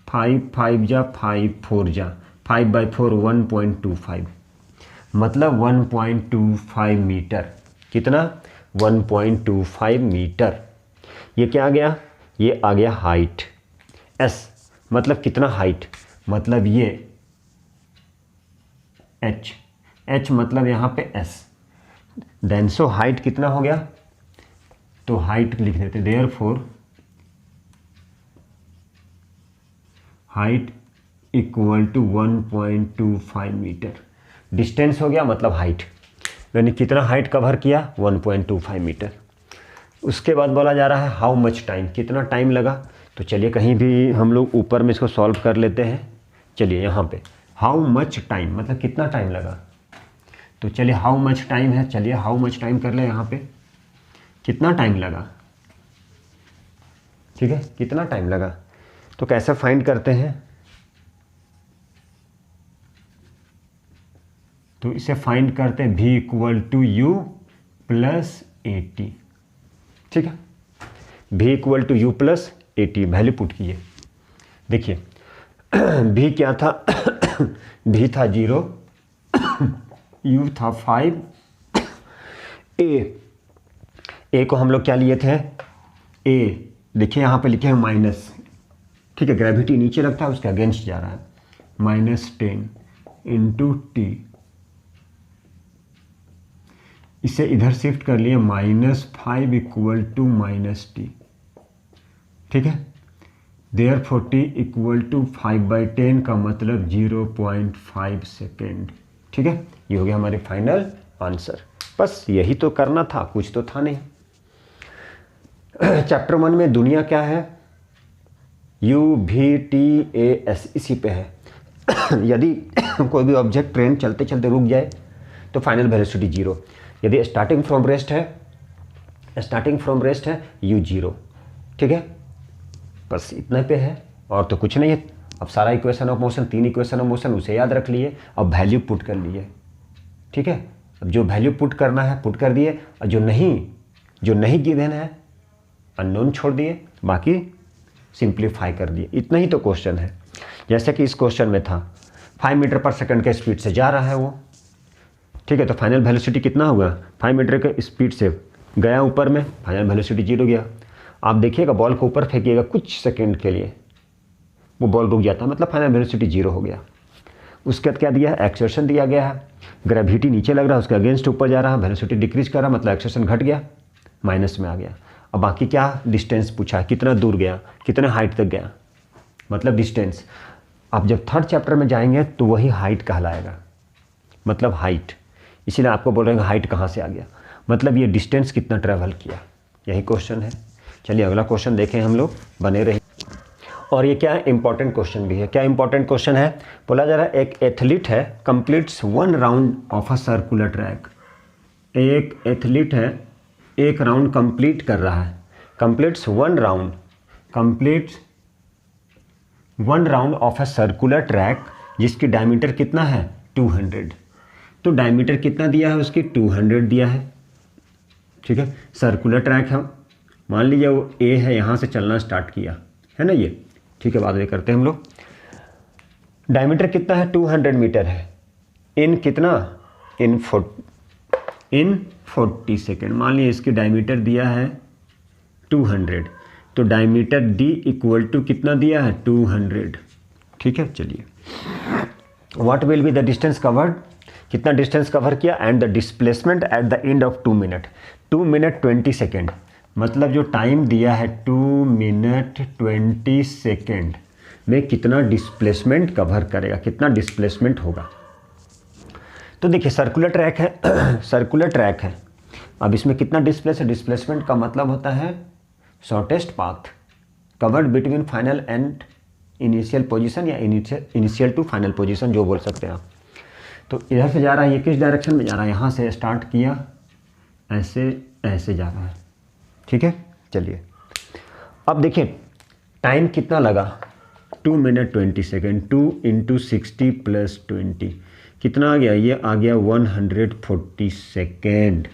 5 5 जा 5 4 जा, 5/4 1.25, मतलब 1.25 मीटर। कितना? 1.25 मीटर। ये क्या आ गया? ये आ गया हाइट। एस मतलब कितना हाइट, मतलब ये एच, एच मतलब यहाँ पे एस। देन सो हाइट कितना हो गया? तो हाइट लिख देते, therefore height equal to 1.25 metre. Distance हो गया मतलब हाइट, यानी कितना हाइट कवर किया? 1.25 मीटर। उसके बाद बोला जा रहा है हाउ मच टाइम, कितना टाइम लगा। तो चलिए कहीं भी हम लोग ऊपर में इसको सॉल्व कर लेते हैं। चलिए यहाँ पे हाउ मच टाइम मतलब कितना टाइम लगा। तो चलिए हाउ मच टाइम है, चलिए हाउ मच टाइम कर ले। यहाँ पे कितना टाइम लगा, ठीक है, कितना टाइम लगा। तो कैसे फाइंड करते हैं? तो इसे फाइंड करते हैं v equal to u plus 80, ठीक है। v equal to u plus 80 value put कीजिए। देखिए v क्या था v था 0, u था 5, a को हम लोग क्या लिए थे? a देखिए यहाँ पे लिखे हैं माइनस, ठीक है, ग्रेविटी नीचे लगता है उसके अगेंस्ट जा रहा है। -10 इंटू टी, इसे इधर शिफ्ट कर लिए -5 इक्वल टू -t, ठीक है। देयरफॉर t इक्वल टू 5/10 का मतलब 0.5 सेकेंड, ठीक है। ये हो गया हमारे फाइनल आंसर। बस यही तो करना था, कुछ तो था नहीं। चैप्टर 1 में दुनिया क्या है? UVTAS, इसी पे है। यदि कोई भी ऑब्जेक्ट ट्रेन चलते चलते रुक जाए तो फाइनल वेलोसिटी 0। यदि स्टार्टिंग फ्रॉम रेस्ट है U0, ठीक है। बस इतने पे है और तो कुछ नहीं है। अब सारा equation of motion, 3 equation of motion उसे याद रख लिए। अब वैल्यू पुट कर लिए, ठीक है। अब जो वैल्यू पुट करना है पुट कर दिए, और जो नहीं गिवन है अननोन छोड़ दिए, बाकी सिंप्लीफाई कर दिए। इतना ही तो क्वेश्चन है। जैसे कि इस क्वेश्चन में था 5 मीटर पर सेकंड के स्पीड से जा रहा है वो, ठीक है। तो फाइनल वेलोसिटी कितना होगा? 5 मीटर के स्पीड से गया ऊपर में, फाइनल वेलोसिटी 0 गया। आप देखिएगा बॉल को ऊपर फेंकिएगा कुछ सेकंड के लिए, वो बॉल रुक जाता है, मतलब फाइनल वेलोसिटी 0 हो गया। उसके बाद क्या दिया है? एक्सर्शन दिया गया है। ग्रेविटी नीचे लग रहा है, उसके अगेंस्ट ऊपर जा रहा है, वेलोसिटी डिक्रीज कर रहा है, मतलब एक्सर्शन घट गया, माइनस में आ गया। अब बाकी क्या डिस्टेंस पूछा है, कितना दूर गया, कितने हाइट तक गया, मतलब डिस्टेंस। आप जब थर्ड चैप्टर में जाएंगे तो वही हाइट कहलाएगा, मतलब हाइट। इसीलिए आपको बोल रहे हैं हाइट कहाँ से आ गया, मतलब ये डिस्टेंस कितना ट्रैवल किया, यही क्वेश्चन है। चलिए अगला क्वेश्चन देखें हम लोग, बने रहे। और ये क्या है? इंपॉर्टेंट क्वेश्चन भी है। क्या इंपॉर्टेंट क्वेश्चन है? बोला जा रहा है एक एथलीट है completes 1 round of a circular track. एक एथलीट है, एक राउंड कंप्लीट कर रहा है, completes 1 round of a circular track जिसकी डायमीटर कितना है? 200। तो डायमीटर कितना दिया है उसकी? 200 दिया है, ठीक है। सर्कुलर ट्रैक है, मान लीजिए वो ए है, यहाँ से चलना स्टार्ट किया है ना ये, ठीक है। बाद में करते हैं हम लोग। डायमीटर कितना है? 200 मीटर है। इन कितना? इन 40 सेकेंड। मान लीजिए इसकी डायमीटर दिया है 200, तो डायमीटर डी इक्वल टू कितना दिया है? 200, ठीक है। चलिए what will be the distance covered, कितना डिस्टेंस कवर किया, and the displacement eight the end of 2 minute. 2 minute 20 second, मतलब जो टाइम दिया है 2 मिनट 20 सेकेंड में कितना डिस्प्लेसमेंट कवर करेगा, कितना डिस्प्लेसमेंट होगा। तो देखिए सर्कुलर ट्रैक है, सर्कुलर ट्रैक है। अब इसमें कितना डिस्प्लेस है? डिस्प्लेसमेंट का मतलब होता है shortest path covered between final and initial position, या इनिशियल टू फाइनल पोजीशन, जो बोल सकते हैं आप। तो इधर से जा रहा है, ये किस डायरेक्शन में जा रहा है? यहाँ से स्टार्ट किया, ऐसे ऐसे जा रहा है, ठीक है। चलिए अब देखिए टाइम कितना लगा? 2 मिनट 20 सेकेंड। 2 × 60 + 20 कितना आ गया? ये आ गया 140 सेकेंड।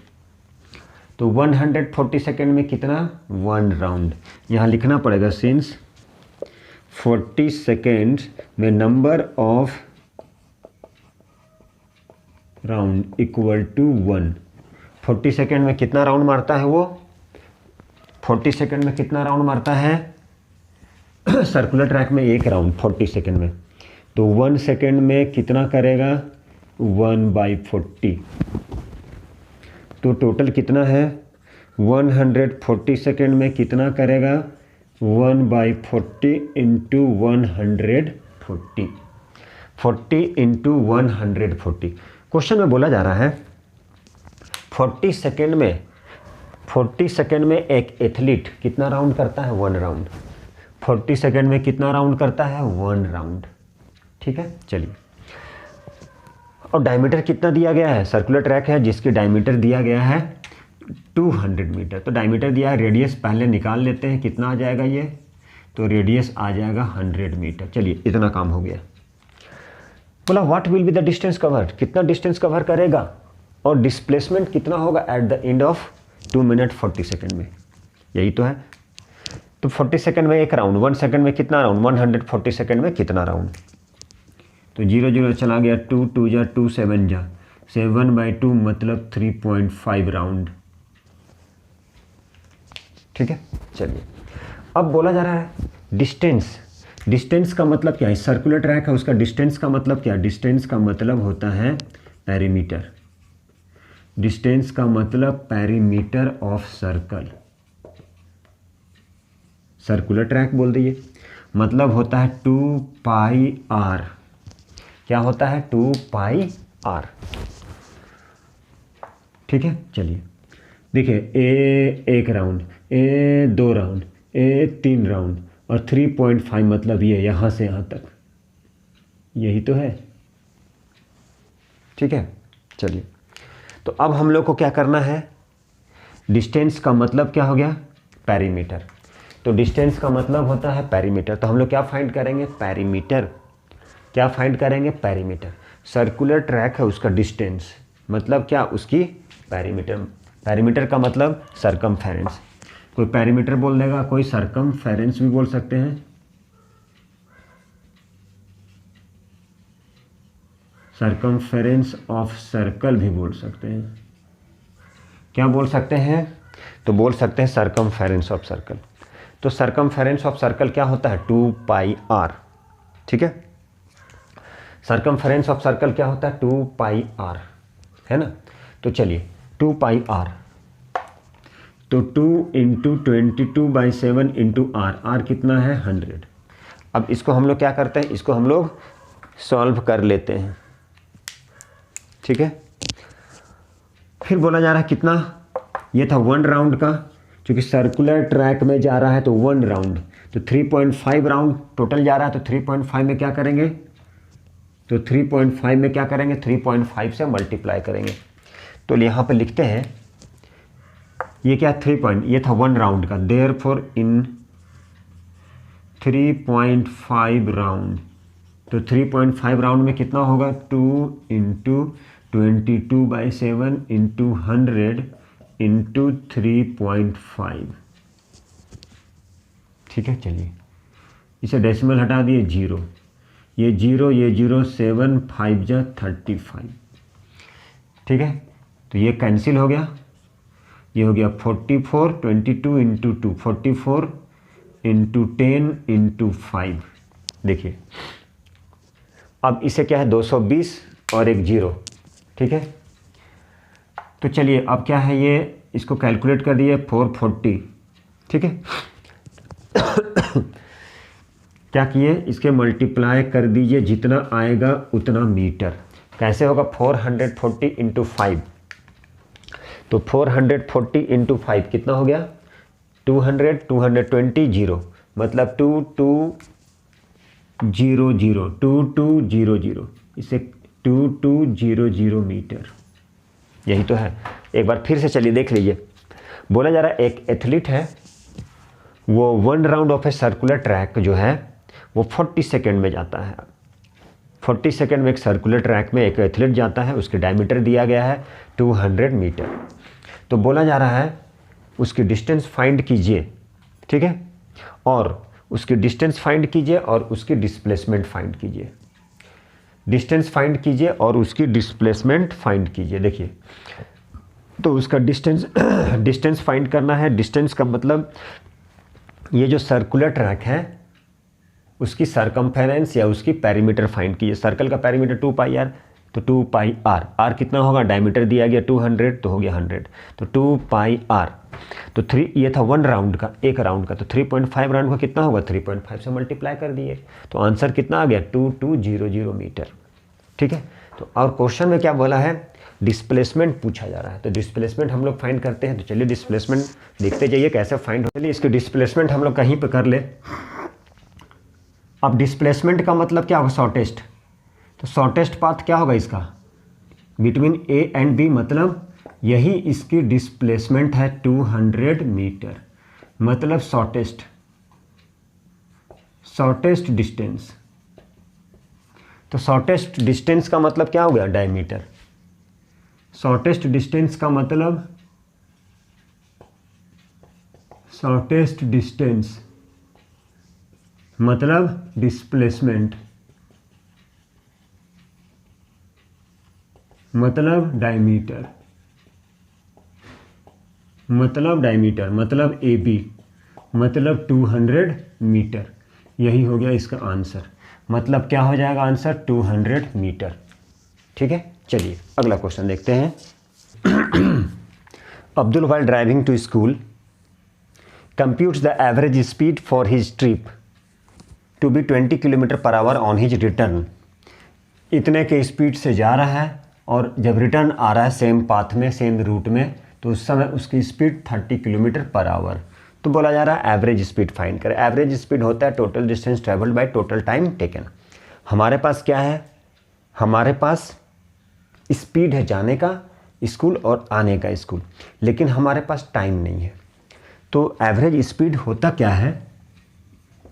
तो 140 सेकेंड में कितना? 1 राउंड। यहाँ लिखना पड़ेगा सिंस 40 सेकेंड्स में number of round equal to 1। 40 second में कितना राउंड मारता है वो? 40 सेकेंड में कितना राउंड मारता है? सर्कुलर ट्रैक में एक राउंड 40 सेकेंड में, तो 1 सेकेंड में कितना करेगा? 1/40। तो टोटल कितना है? 140 सेकेंड में कितना करेगा? 1/40 इंटू 140, 40 इंटू 140। क्वेश्चन में बोला जा रहा है 40 सेकेंड में एक एथलीट कितना राउंड करता है? 1 राउंड। 40 सेकेंड में कितना राउंड करता है? 1 राउंड। ठीक है, चलिए। और डायमीटर कितना दिया गया है? सर्कुलर ट्रैक है जिसकी डायमीटर दिया गया है 200 मीटर। तो डायमीटर दिया है, रेडियस पहले निकाल लेते हैं, कितना आ जाएगा ये? तो रेडियस आ जाएगा 100 मीटर। चलिए, इतना काम हो गया। बोला what will be the distance covered, कितना डिस्टेंस कवर करेगा और डिस्प्लेसमेंट कितना होगा eight the end of 2 minute 40 second में। यही तो है। तो 40 सेकेंड में एक राउंड, 1 सेकेंड में कितना राउंड? 140 सेकेंड में कितना राउंड? तो 0 0 चला गया, 2 2 जा 2 7 जा 7/2 मतलब 3.5 राउंड। ठीक है, चलिए। अब बोला जा रहा है डिस्टेंस। डिस्टेंस का मतलब क्या है? सर्कुलर ट्रैक है, उसका डिस्टेंस का मतलब क्या है? डिस्टेंस का मतलब होता है पेरीमीटर। डिस्टेंस का मतलब perimeter of circle. Circular track बोल दिए, मतलब होता है 2πr। क्या होता है? 2πr। ठीक है, चलिए। देखिए, ए 1 राउंड, ए 2 राउंड, ए 3 राउंड और 3.5 मतलब ये यहाँ से यहाँ तक, यही तो है। ठीक है, चलिए। तो अब हम लोग को क्या करना है? डिस्टेंस का मतलब क्या हो गया? पेरीमीटर। तो डिस्टेंस का मतलब होता है पेरीमीटर। तो हम लोग क्या फाइंड करेंगे? पेरीमीटर। क्या फाइंड करेंगे? पेरीमीटर। सर्कुलर ट्रैक है, उसका डिस्टेंस मतलब क्या? उसकी पेरीमीटर। पेरीमीटर का मतलब सरकमफेरेंस। कोई पेरीमीटर बोल देगा, कोई सरकमफेरेंस भी बोल सकते हैं। सरकमफेरेंस ऑफ सर्कल भी बोल सकते हैं। क्या बोल सकते हैं? तो बोल सकते हैं सरकमफेरेंस ऑफ सर्कल। तो सरकमफेरेंस ऑफ सर्कल क्या होता है? 2πr। ठीक है, सरकमफेरेंस ऑफ सर्कल क्या होता है? 2πr, है ना। तो चलिए, 2πr, तो 2 इंटू 22/7 इंटू r कितना है? 100। अब इसको हम लोग क्या करते हैं? इसको हम लोग सॉल्व कर लेते हैं। ठीक है, फिर बोला जा रहा है कितना? ये था 1 राउंड का, क्योंकि सर्कुलर ट्रैक में जा रहा है तो 1 राउंड, तो 3.5 राउंड टोटल जा रहा है। तो 3.5 में क्या करेंगे? तो 3.5 में क्या करेंगे? 3.5 से मल्टीप्लाई करेंगे। तो यहाँ पे लिखते हैं, ये क्या? 3 ये था 1 राउंड का, देयरफॉर इन 3.5 राउंड। तो 3.5 राउंड में कितना होगा? 2 इंटू 22/7 इंटू 100 इंटू 3.5। ठीक है, चलिए, इसे डेसिमल हटा दिए, 0, ये 0, ये 0, 7 5 जा 35। ठीक है, तो ये कैंसिल हो गया, ये हो गया 44, 22 इंटू 2, 44 इंटू 10 इंटू 5। देखिए, अब इसे क्या है? 220 और एक 0। ठीक है, तो चलिए, अब क्या है? ये इसको कैलकुलेट कर दिए, 440। ठीक है, क्या किए? इसके मल्टीप्लाई कर दीजिए, जितना आएगा उतना मीटर। कैसे होगा? 440 इंटू 5। तो 440 इंटू 5 कितना हो गया? 200, 220, 0 मतलब 2200, 2200, इसे 2200 मीटर। यही तो है। एक बार फिर से चलिए देख लीजिए। बोला जा रहा है एक एथलीट है, वो 1 round of a circular track जो है वो 40 सेकेंड में जाता है। 40 सेकेंड में एक सर्कुलर ट्रैक में एक एथलीट जाता है, उसके डायमीटर दिया गया है 200 मीटर। तो बोला जा रहा है उसकी डिस्टेंस फाइंड कीजिए। ठीक है, और उसकी डिस्टेंस फाइंड कीजिए और उसकी डिस्प्लेसमेंट फाइंड कीजिए। डिस्टेंस फाइंड कीजिए और उसकी डिस्प्लेसमेंट फाइंड कीजिए। देखिए, तो उसका डिस्टेंस फाइंड करना है। डिस्टेंस का मतलब ये जो सर्कुलर ट्रैक है उसकी सरकमफेरेंस या उसकी पेरीमीटर फाइंड कीजिए। सर्कल का पेरीमीटर 2 पाई आर, तो 2 पाई आर, आर कितना होगा, डायमीटर दिया गया 200, तो हो गया 100, तो 2 पाई आर। तो 3, ये था 1 राउंड का, एक राउंड का, तो 3.5 राउंड का कितना होगा, 3.5 से मल्टीप्लाई कर दिए, तो आंसर कितना आ गया, 2200 मीटर। ठीक है, तो और क्वेश्चन में क्या बोला है, डिस्प्लेसमेंट पूछा जा रहा है, तो डिस्प्लेसमेंट हम लोग फाइंड करते हैं। तो चलिए डिस्प्लेसमेंट देखते जाइए कैसे फाइंड हो। चलिए इसकी डिस्प्लेसमेंट हम लोग कहीं पे कर ले। अब डिस्प्लेसमेंट का मतलब क्या होगा, शॉर्टेस्ट, तो शॉर्टेस्ट पाथ क्या होगा इसका, बिटवीन ए एंड बी, मतलब यही इसकी डिस्प्लेसमेंट है 200 मीटर, मतलब शॉर्टेस्ट डिस्टेंस। तो शॉर्टेस्ट डिस्टेंस का मतलब क्या हो गया, डायमीटर। शॉर्टेस्ट डिस्टेंस का मतलब डिस्प्लेसमेंट, मतलब डायमीटर, मतलब ए बी, मतलब 200 मीटर। यही हो गया इसका आंसर, मतलब क्या हो जाएगा आंसर, 200 मीटर। ठीक है, चलिए अगला क्वेश्चन देखते हैं। Abdul while driving to school computes the average speed for his trip to be 20 km/h on his return। इतने के स्पीड से जा रहा है और जब रिटर्न आ रहा है सेम पाथ में, सेम रूट में, तो उस समय उसकी स्पीड 30 km/h। तो बोला जा रहा है एवरेज स्पीड फाइंड करें। एवरेज स्पीड होता है total distance travelled by total time taken. हमारे पास क्या है, हमारे पास स्पीड है जाने का स्कूल और आने का स्कूल, लेकिन हमारे पास टाइम नहीं है। तो एवरेज स्पीड होता क्या है,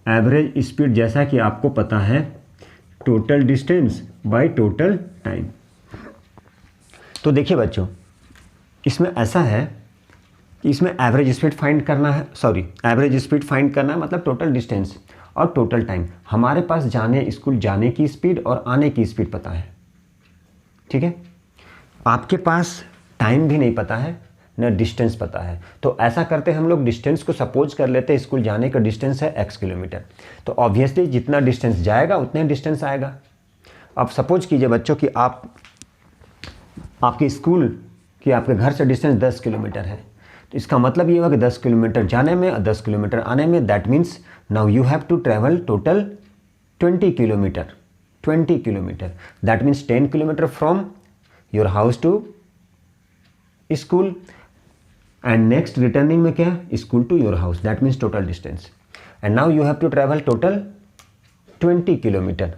एवरेज स्पीड जैसा कि आपको पता है total distance by total time. तो देखिए बच्चों, इसमें ऐसा है कि इसमें एवरेज स्पीड फाइंड करना है, एवरेज स्पीड फाइंड करना है मतलब टोटल डिस्टेंस और टोटल टाइम। हमारे पास स्कूल जाने की स्पीड और आने की स्पीड पता है, ठीक है। आपके पास टाइम भी नहीं पता है, न डिस्टेंस पता है। तो ऐसा करते हम लोग डिस्टेंस को सपोज कर लेते हैं, स्कूल जाने का डिस्टेंस है x किलोमीटर, तो ऑब्वियसली जितना डिस्टेंस जाएगा उतने डिस्टेंस आएगा। अब सपोज कीजिए बच्चों कि आपके स्कूल की आपके घर से डिस्टेंस 10 किलोमीटर है, तो इसका मतलब ये हुआ कि 10 किलोमीटर जाने में और 10 किलोमीटर आने में, that means now you have to travel total 20 kilometre. That means 10 kilometre from your house to school and next returning में क्या, school to your house, that means total distance. And now you have to travel total 20 kilometre.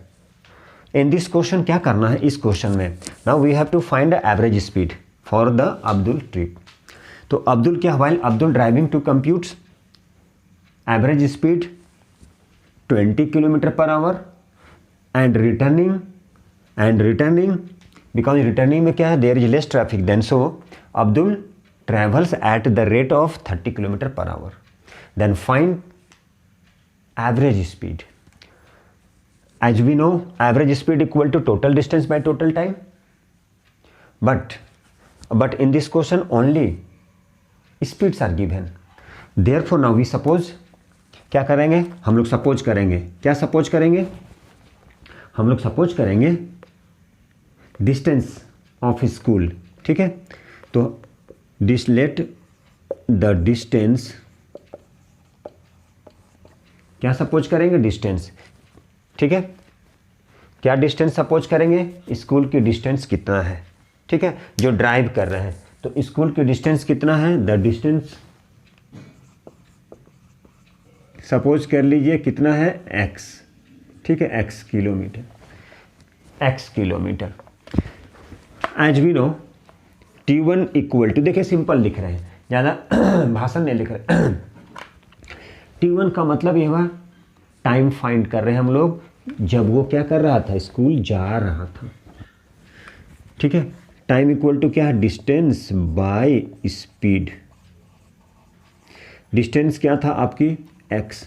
In this question क्या करना है, इस question में now we have to find the average speed for the Abdul trip. तो अब्दुल क्या, while Abdul driving to computes average speed 20 kilometre पर hour and returning because returning में क्या है, there is less traffic then, so Abdul travels at the rate of 30 km per hour. Then find average speed. As we know, average speed equal to total distance by total time. But in this question only speeds are given. Therefore now we suppose, क्या करेंगे हम लोग, suppose करेंगे, क्या suppose करेंगे हम लोग, suppose करेंगे डिस्टेंस ऑफ स्कूल, ठीक है। तो let the distance, क्या सपोज करेंगे, डिस्टेंस, ठीक है। क्या डिस्टेंस सपोज करेंगे, स्कूल की डिस्टेंस कितना है, ठीक है, जो ड्राइव कर रहे हैं। तो स्कूल की डिस्टेंस कितना है, द डिस्टेंस सपोज कर लीजिए कितना है, x, ठीक है, x kilometre. As we know T1 equal to, देखिए सिंपल लिख रहे हैं, ज़्यादा भाषण नहीं लिख रहे। T1 का मतलब ये हुआ टाइम फाइंड कर रहे हैं हम लोग, जब वो क्या कर रहा था, स्कूल जा रहा था, ठीक है। टाइम इक्वल टू क्या है, डिस्टेंस बाय स्पीड। डिस्टेंस क्या था आपकी x,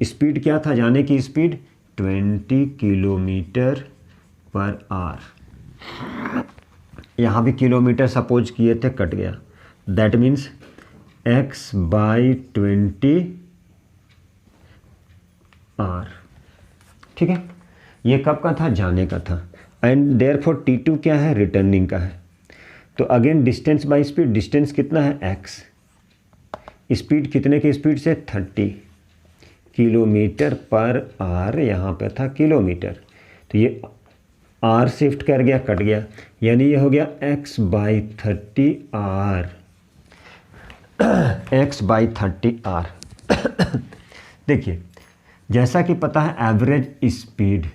स्पीड क्या था, जाने की स्पीड 20 किलोमीटर पर आवर। यहाँ भी किलोमीटर सपोज किए थे, कट गया, दैट मीन्स x/20 आर। ठीक है, ये कब का था, जाने का था। एंड देयरफॉर t2 क्या है, रिटर्निंग का है। तो again distance by speed, distance कितना है x, स्पीड कितने की स्पीड से 30 किलोमीटर पर आर, यहाँ पे था किलोमीटर, तो ये आर शिफ्ट कर गया, कट गया, यानी ये हो गया x/30 आर, x/30 आर। देखिए, जैसा कि पता है एवरेज स्पीड,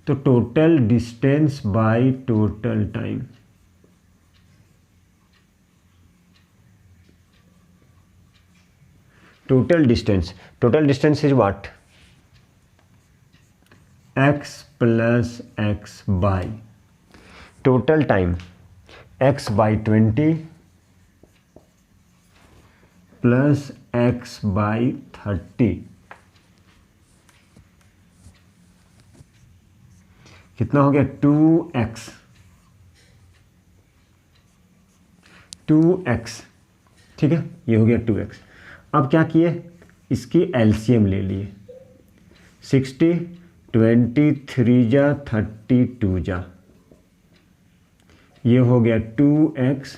तो total distance by total time, total distance is what, x plus x by total time, x/20 plus x/30, कितना हो गया 2x। ठीक है, ये हो गया 2x। अब क्या किए, इसकी एलसीएम ले लिए, 60 23 जा 32 जा, ये हो गया 2x,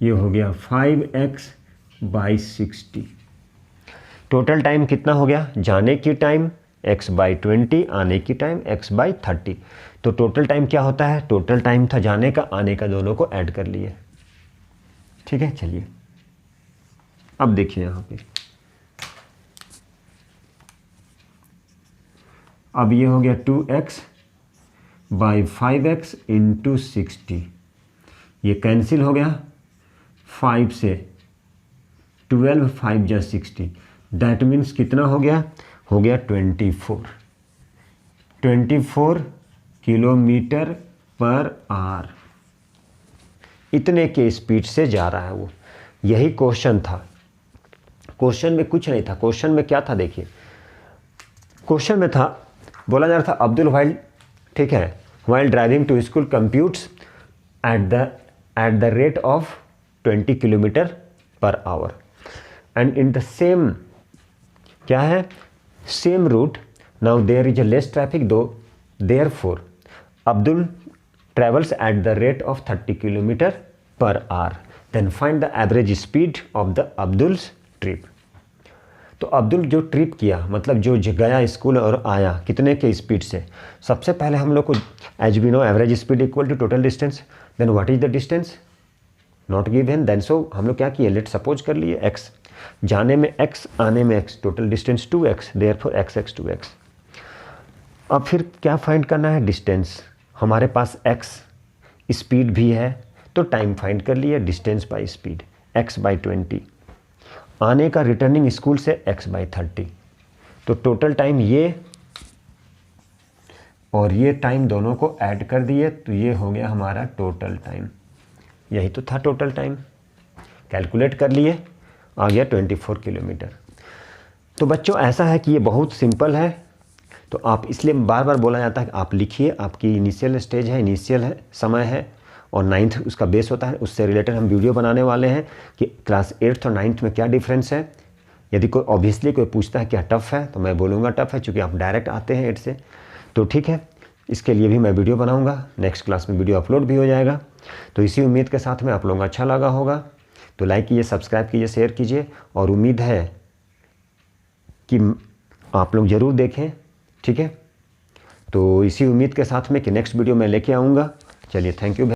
ये हो गया 5x/60। टोटल टाइम कितना हो गया, जाने की टाइम x/20, आने की टाइम x/30। तो टोटल टाइम क्या होता है, टोटल टाइम था जाने का, आने का, दोनों को ऐड कर लिए। ठीक है, चलिए अब देखिए यहाँ पे, अब ये हो गया 2x/5x इंटू 60, ये कैंसिल हो गया, 5 से 12, 5 जा 60, दैट मीन्स कितना हो गया 24 किलोमीटर पर आवर, इतने के स्पीड से जा रहा है वो। यही क्वेश्चन था, क्वेश्चन में कुछ नहीं था। क्वेश्चन में क्या था, देखिए क्वेश्चन में था, बोला जा रहा था अब्दुल वाइल, ठीक है, while driving to school computes at the rate of 20 kilometre पर hour and in the same, क्या है, same route, now there is a less traffic though, therefore Abdul travels at the rate of 30 kilometre पर hour, then find the average speed of the Abdul's trip। तो अब्दुल जो trip किया, मतलब जो गया school और आया, कितने के स्पीड से। सबसे पहले हम लोग को as we know average speed equal to total distance, then what is the distance not given, then so हम लोग क्या किए, लेट सपोज कर लिए x, जाने में x, आने में x, total distance 2x, therefore x 2x। अब फिर क्या फाइंड करना है, डिस्टेंस, हमारे पास x स्पीड भी है तो टाइम फाइंड कर लिए, डिस्टेंस बाय स्पीड x/20, आने का रिटर्निंग स्कूल से x/30, तो टोटल टाइम ये और ये टाइम दोनों को ऐड कर दिए, तो ये हो गया हमारा टोटल टाइम। यही तो था टोटल टाइम, कैलकुलेट कर लिए, आ गया 24 किलोमीटर। तो बच्चों ऐसा है कि ये बहुत सिंपल है, तो आप, इसलिए बार बार बोला जाता है कि आप लिखिए, आपकी इनिशियल स्टेज है, इनिशियल है, समय है, और 9th उसका बेस होता है। उससे रिलेटेड हम वीडियो बनाने वाले हैं कि क्लास 8th और 9th में क्या डिफरेंस है। यदि कोई ऑब्वियसली कोई पूछता है क्या टफ़ है, तो मैं बोलूँगा टफ़ है, चूँकि आप डायरेक्ट आते हैं 8 से, तो ठीक है, इसके लिए भी मैं वीडियो बनाऊँगा, नेक्स्ट क्लास में वीडियो अपलोड भी हो जाएगा। तो इसी उम्मीद के साथ में आप लोगों को अच्छा लगा होगा, तो लाइक कीजिए, सब्सक्राइब कीजिए, शेयर कीजिए, और उम्मीद है कि आप लोग ज़रूर देखें। ठीक है, तो इसी उम्मीद के साथ में कि नेक्स्ट वीडियो मैं लेके आऊँगा। चलिए, थैंक यू।